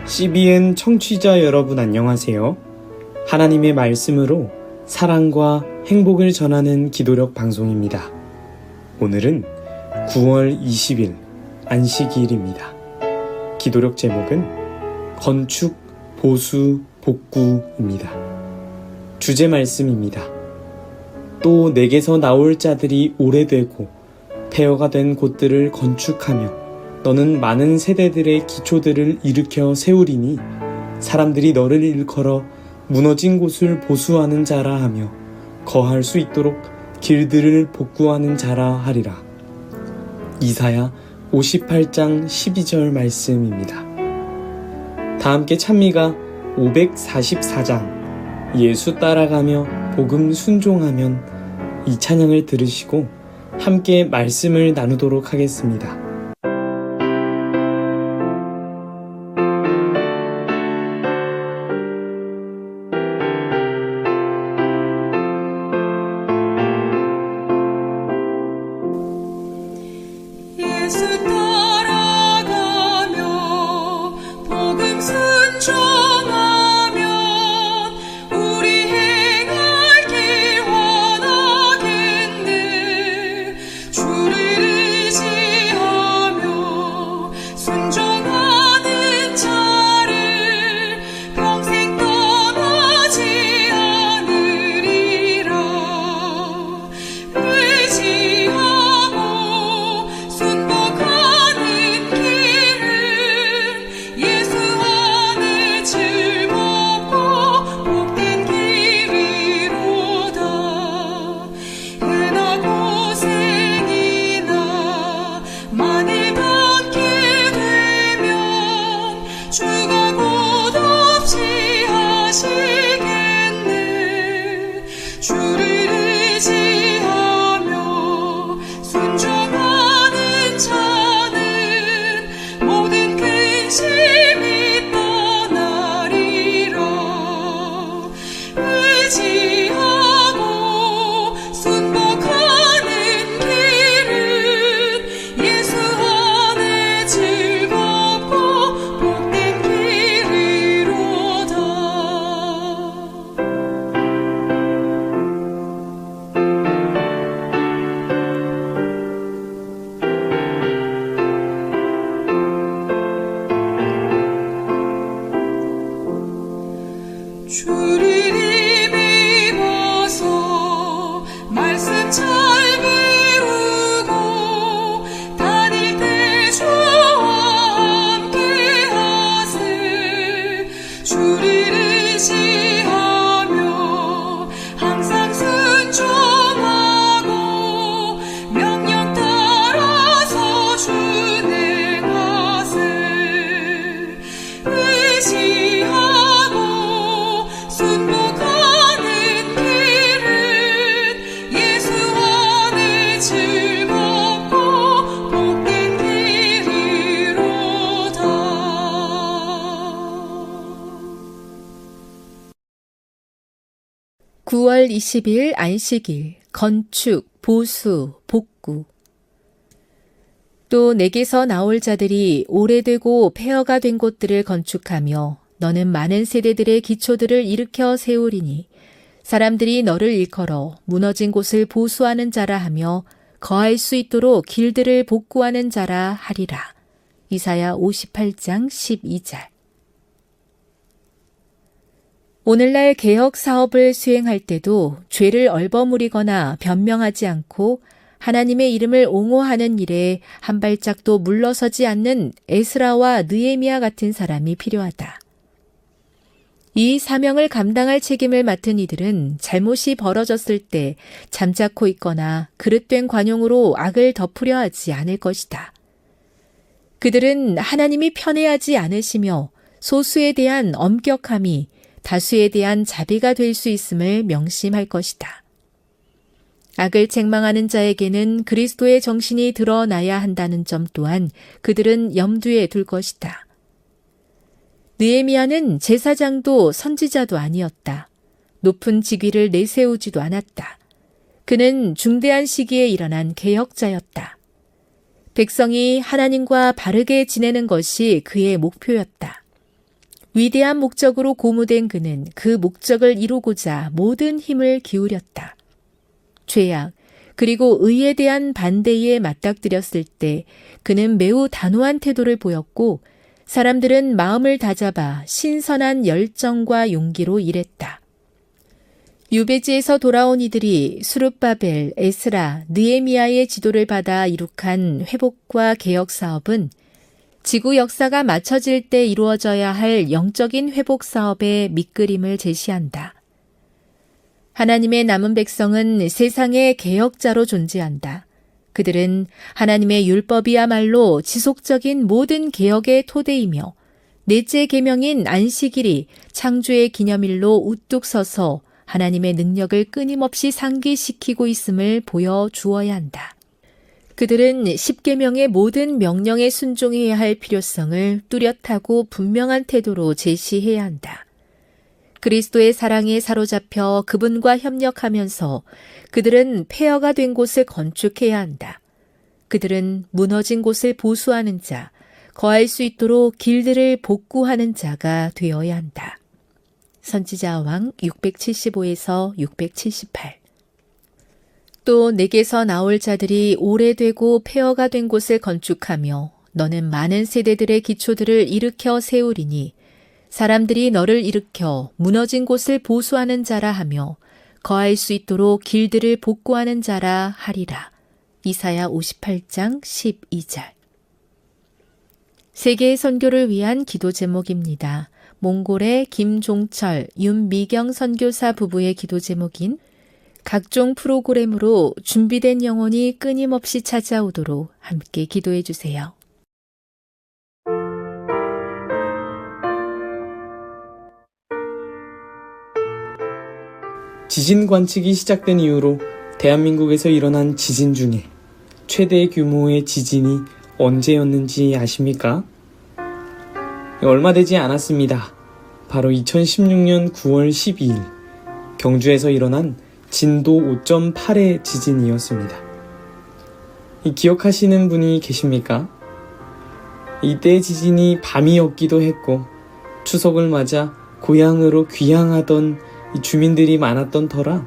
CBN 청취자 여러분 안녕하세요. 하나님의 말씀으로 사랑과 행복을 전하는 기도력 방송입니다. 오늘은 9월 20일 안식일입니다. 기도력 제목은 건축, 보수, 복구입니다. 주제 말씀입니다. 또 내게서 나올 자들이 오래되고 폐허가 된 곳들을 건축하며 너는 많은 세대들의 기초들을 일으켜 세우리니 사람들이 너를 일컬어 무너진 곳을 보수하는 자라 하며 거할 수 있도록 길들을 복구하는 자라 하리라. 이사야 58장 12절 말씀입니다. 다 함께 찬미가 544장 예수 따라가며 복음 순종하면 이 찬양을 들으시고 함께 말씀을 나누도록 하겠습니다. (9월 20일) 안식일, 건축, 보수, 복구. 또 내게서 나올 자들이 오래되고 폐허가 된 곳들을 건축하며 너는 많은 세대들의 기초들을 일으켜 세우리니 사람들이 너를 일컬어 무너진 곳을 보수하는 자라 하며 거할 수 있도록 길들을 복구하는 자라 하리라. 이사야 58장 12절. 오늘날 개혁 사업을 수행할 때도 죄를 얼버무리거나 변명하지 않고 하나님의 이름을 옹호하는 일에 한 발짝도 물러서지 않는 에스라와 느헤미야 같은 사람이 필요하다. 이 사명을 감당할 책임을 맡은 이들은 잘못이 벌어졌을 때 잠자코 있거나 그릇된 관용으로 악을 덮으려 하지 않을 것이다. 그들은 하나님이 편애하지 않으시며 소수에 대한 엄격함이 다수에 대한 자비가 될 수 있음을 명심할 것이다. 악을 책망하는 자에게는 그리스도의 정신이 드러나야 한다는 점 또한 그들은 염두에 둘 것이다. 느헤미야는 제사장도 선지자도 아니었다. 높은 직위를 내세우지도 않았다. 그는 중대한 시기에 일어난 개혁자였다. 백성이 하나님과 바르게 지내는 것이 그의 목표였다. 위대한 목적으로 고무된 그는 그 목적을 이루고자 모든 힘을 기울였다. 죄악, 그리고 의에 대한 반대에 맞닥뜨렸을 때 그는 매우 단호한 태도를 보였고 사람들은 마음을 다잡아 신선한 열정과 용기로 일했다. 유배지에서 돌아온 이들이 수룹바벨, 에스라, 느헤미야의 지도를 받아 이룩한 회복과 개혁 사업은 지구 역사가 맞춰질 때 이루어져야 할 영적인 회복 사업의 밑그림을 제시한다. 하나님의 남은 백성은 세상의 개혁자로 존재한다. 그들은 하나님의 율법이야말로 지속적인 모든 개혁의 토대이며 넷째 계명인 안식일이 창조의 기념일로 우뚝 서서 하나님의 능력을 끊임없이 상기시키고 있음을 보여주어야 한다. 그들은 10계명의 모든 명령에 순종해야 할 필요성을 뚜렷하고 분명한 태도로 제시해야 한다. 그리스도의 사랑에 사로잡혀 그분과 협력하면서 그들은 폐허가 된 곳을 건축해야 한다. 그들은 무너진 곳을 보수하는 자, 거할 수 있도록 길들을 복구하는 자가 되어야 한다. 선지자 왕 675에서 678. 또 내게서 나올 자들이 오래되고 폐허가 된 곳을 건축하며 너는 많은 세대들의 기초들을 일으켜 세우리니 사람들이 너를 일으켜 무너진 곳을 보수하는 자라 하며 거할 수 있도록 길들을 복구하는 자라 하리라. 이사야 58장 12절. 세계의 선교를 위한 기도 제목입니다. 몽골의 김종철, 윤미경 선교사 부부의 기도 제목인 각종 프로그램으로 준비된 영혼이 끊임없이 찾아오도록 함께 기도해 주세요. 지진 관측이 시작된 이후로 대한민국에서 일어난 지진 중에 최대 규모의 지진이 언제였는지 아십니까? 얼마 되지 않았습니다. 바로 2016년 9월 12일 경주에서 일어난 진도 5.8의 지진이었습니다. 기억하시는 분이 계십니까? 이때의 지진이 밤이었기도 했고 추석을 맞아 고향으로 귀향하던 주민들이 많았던 터라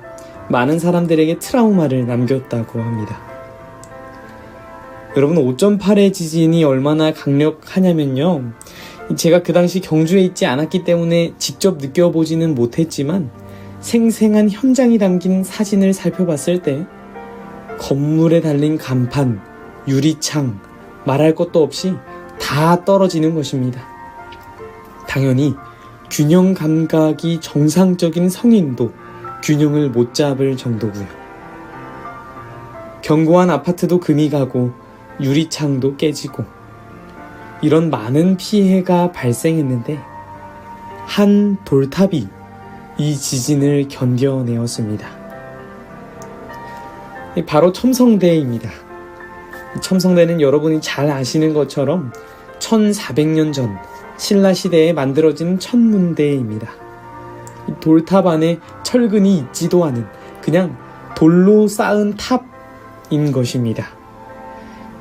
많은 사람들에게 트라우마를 남겼다고 합니다. 여러분, 5.8의 지진이 얼마나 강력하냐면요, 제가 그 당시 경주에 있지 않았기 때문에 직접 느껴보지는 못했지만 생생한 현장이 담긴 사진을 살펴봤을 때 건물에 달린 간판, 유리창, 말할 것도 없이 다 떨어지는 것입니다. 당연히 균형 감각이 정상적인 성인도 균형을 못 잡을 정도고요. 견고한 아파트도 금이 가고 유리창도 깨지고 이런 많은 피해가 발생했는데 한 돌탑이 이 지진을 견뎌내었습니다. 바로 첨성대입니다. 첨성대는 여러분이 잘 아시는 것처럼 1400년 전 신라시대에 만들어진 천문대입니다. 돌탑 안에 철근이 있지도 않은 그냥 돌로 쌓은 탑인 것입니다.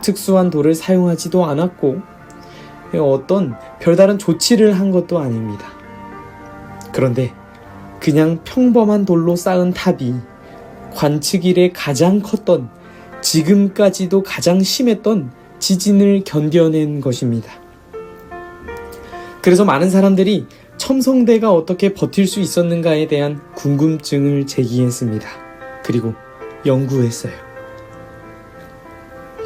특수한 돌을 사용하지도 않았고 어떤 별다른 조치를 한 것도 아닙니다. 그런데 그냥 평범한 돌로 쌓은 탑이 관측 이래 가장 컸던, 지금까지도 가장 심했던 지진을 견뎌낸 것입니다. 그래서 많은 사람들이 첨성대가 어떻게 버틸 수 있었는가에 대한 궁금증을 제기했습니다. 그리고 연구했어요.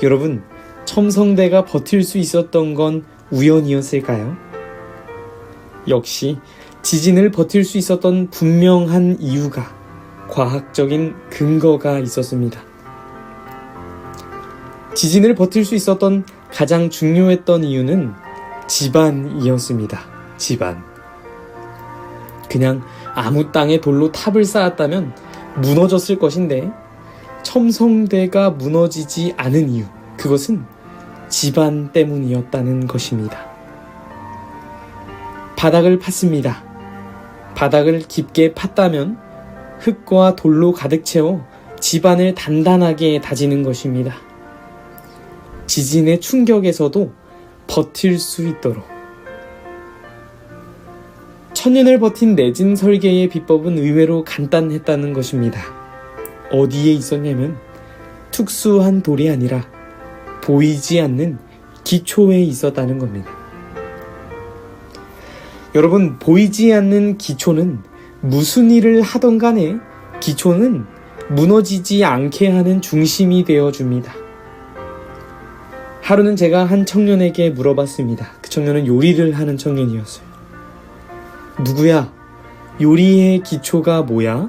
여러분, 첨성대가 버틸 수 있었던 건 우연이었을까요? 역시 지진을 버틸 수 있었던 분명한 이유가, 과학적인 근거가 있었습니다. 지진을 버틸 수 있었던 가장 중요했던 이유는 지반이었습니다. 지반. 그냥 아무 땅에 돌로 탑을 쌓았다면 무너졌을 것인데 첨성대가 무너지지 않은 이유, 그것은 지반 때문이었다는 것입니다. 바닥을 팠습니다. 바닥을 깊게 팠다면 흙과 돌로 가득 채워 지반을 단단하게 다지는 것입니다. 지진의 충격에서도 버틸 수 있도록. 천년을 버틴 내진 설계의 비법은 의외로 간단했다는 것입니다. 어디에 있었냐면 특수한 돌이 아니라 보이지 않는 기초에 있었다는 겁니다. 여러분, 보이지 않는 기초는 무슨 일을 하던 간에 기초는 무너지지 않게 하는 중심이 되어줍니다. 하루는 제가 한 청년에게 물어봤습니다. 그 청년은 요리를 하는 청년이었어요. 누구야? 요리의 기초가 뭐야?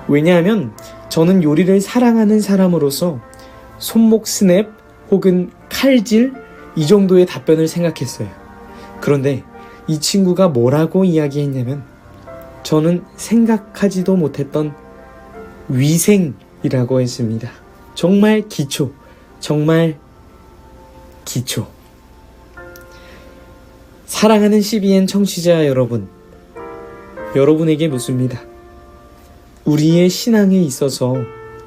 왜냐하면 저는 요리를 사랑하는 사람으로서 손목 스냅 혹은 칼질 이 정도의 답변을 생각했어요. 그런데 이 친구가 뭐라고 이야기했냐면 저는 생각하지도 못했던 위생이라고 했습니다. 정말 기초, 정말 기초. 사랑하는 CBN 청취자 여러분, 여러분에게 묻습니다. 우리의 신앙에 있어서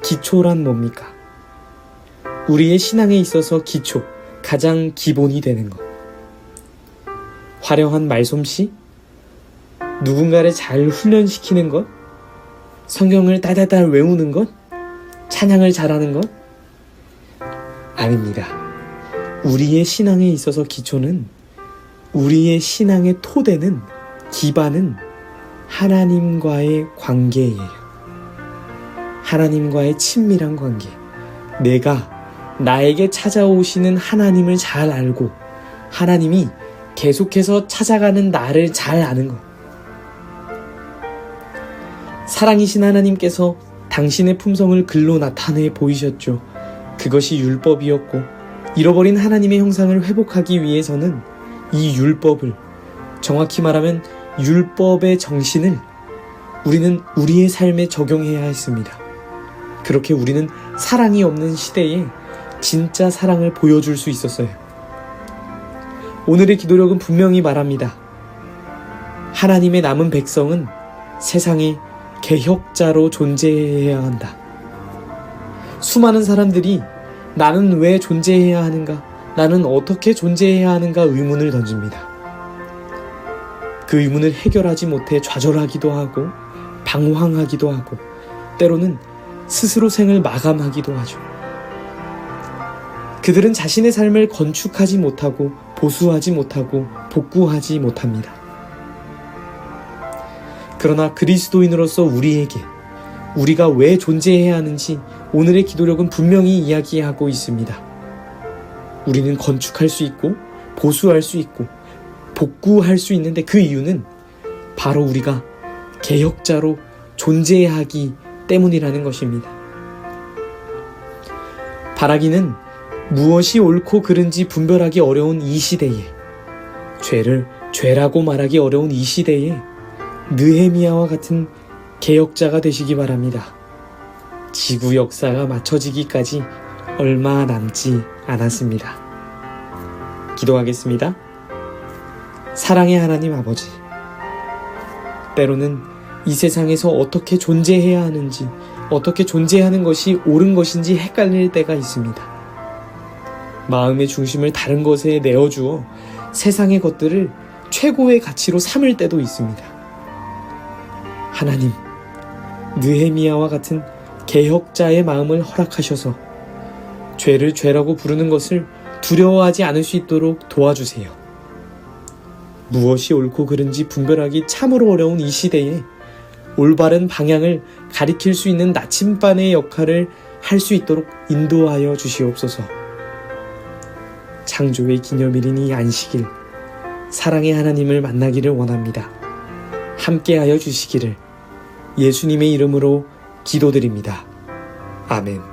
기초란 뭡니까? 우리의 신앙에 있어서 기초, 가장 기본이 되는 것. 화려한 말솜씨? 누군가를 잘 훈련시키는 것? 성경을 따다다 외우는 것? 찬양을 잘하는 것? 아닙니다. 우리의 신앙에 있어서 기초는, 우리의 신앙의 토대는, 기반은 하나님과의 관계예요. 하나님과의 친밀한 관계. 내가 나에게 찾아오시는 하나님을 잘 알고 하나님이 계속해서 찾아가는 나를 잘 아는 것. 사랑이신 하나님께서 당신의 품성을 글로 나타내 보이셨죠. 그것이 율법이었고 잃어버린 하나님의 형상을 회복하기 위해서는 이 율법을, 정확히 말하면 율법의 정신을 우리는 우리의 삶에 적용해야 했습니다. 그렇게 우리는 사랑이 없는 시대에 진짜 사랑을 보여줄 수 있었어요. 오늘의 기도력은 분명히 말합니다. 하나님의 남은 백성은 세상에 개혁자로 존재해야 한다. 수많은 사람들이 나는 왜 존재해야 하는가? 나는 어떻게 존재해야 하는가? 의문을 던집니다. 그 의문을 해결하지 못해 좌절하기도 하고 방황하기도 하고 때로는 스스로 생을 마감하기도 하죠. 그들은 자신의 삶을 건축하지 못하고 보수하지 못하고 복구하지 못합니다. 그러나 그리스도인으로서 우리에게 우리가 왜 존재해야 하는지 오늘의 기도력은 분명히 이야기하고 있습니다. 우리는 건축할 수 있고 보수할 수 있고 복구할 수 있는데 그 이유는 바로 우리가 개혁자로 존재하기 때문이라는 것입니다. 바라기는 무엇이 옳고 그른지 분별하기 어려운 이 시대에, 죄를 죄라고 말하기 어려운 이 시대에 느헤미야와 같은 개혁자가 되시기 바랍니다. 지구 역사가 맞춰지기까지 얼마 남지 않았습니다. 기도하겠습니다. 사랑의 하나님 아버지, 때로는 이 세상에서 어떻게 존재해야 하는지, 어떻게 존재하는 것이 옳은 것인지 헷갈릴 때가 있습니다. 마음의 중심을 다른 것에 내어주어 세상의 것들을 최고의 가치로 삼을 때도 있습니다. 하나님, 느헤미야와 같은 개혁자의 마음을 허락하셔서 죄를 죄라고 부르는 것을 두려워하지 않을 수 있도록 도와주세요. 무엇이 옳고 그른지 분별하기 참으로 어려운 이 시대에 올바른 방향을 가리킬 수 있는 나침반의 역할을 할 수 있도록 인도하여 주시옵소서. 창조의 기념일인 이 안식일, 사랑의 하나님을 만나기를 원합니다. 함께하여 주시기를 예수님의 이름으로 기도드립니다. 아멘.